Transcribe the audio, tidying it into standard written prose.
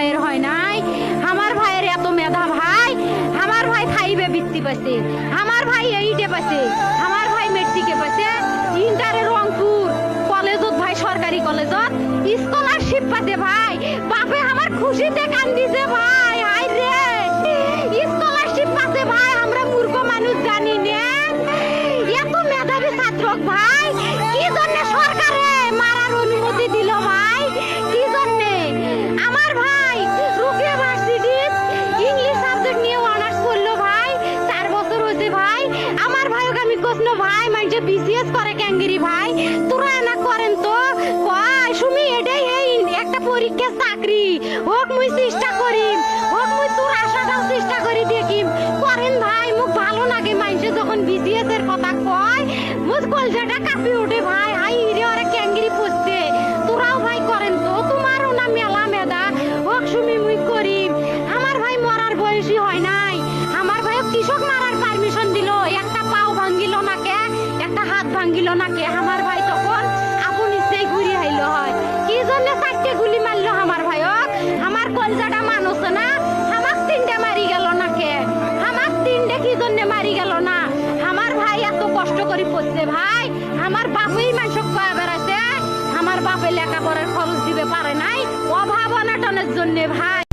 ভাইয়ের হয় নাই। আমার ভাইয়ের এত মেধা ভাই, আমার ভাই ফাইভে বৃত্তি পাইছে, আমার ভাই এইটে পাইছে, আমার ভাই মেট্রিকে পাইছে, ইন্টারে রংপুর কলেজত ভাই সরকারি কলেজত স্কলারশিপ পাইছে ভাই। বাপে আমার খুশিতে কান্দিছে ভাই, হাই রে স্কলারশিপ পাইছে ভাই। আমরা মূর্খ মানুষ জানি না এত মেধাবী ছাত্র ভাই কি জন্য সরকারে মারার অনুমতি দিল ভাই, কি জন্য? আমার ভাই রুকিয়া ভার্সিটি ইংলিশ সাবজেক্ট নিয়ে অনার্স করলো ভাই, 4 বছর হয়েছে ভাই। আমার ভাইকে আমি কইল ভাই মানে বিসিএস করে ক্যাঙ্গেরি ভাই, তোরা না করেন তো কয় সুমি এটাই এই একটা পরীক্ষা চাকরি হোক মুই চেষ্টা করি, হোক মুই তোর আশাটাও চেষ্টা করি দেখি করেন ভাই। মুখ ভালো লাগে মাইনসে যখন বিসিএস এর কথা কয়, মুখ কলজাটা কাঁপি ওঠে ভাই, হাই রে ওরে ক্যাঙ্গেরি পড়ছে। তোরাও ভাই করেন তো, তোমারও না মেলা মেধা, হোক সুমি মুই করি। আমার ভাই মরার বয়সী হয় নাই, আমার ভাই কৃষক মারার পারমিশন দিল, একটা পাও ভাঙ্গিল না কে, একটা হাত ভাঙ্গিল না কে। আমার ভাই তখন আপন ইচ্ছেই ঘুরি আইলো হয়, কি জন্য 4টে গুলি মারলো আমার ভাইক? আমার কলজাটা মানুষ না, আমার 3টে মারি গেল না কে, আমার 3টে কি জন্য মারি গেল না? আমার ভাই এত কষ্ট করে পড়ছে ভাই, আমার বাপেই মানুষ কয়া বেড়াইছে, আমার বাপে লেখাপড়ার খরচ দিবে পারে নাই, অভাব অনাটনের জন্য ভাই।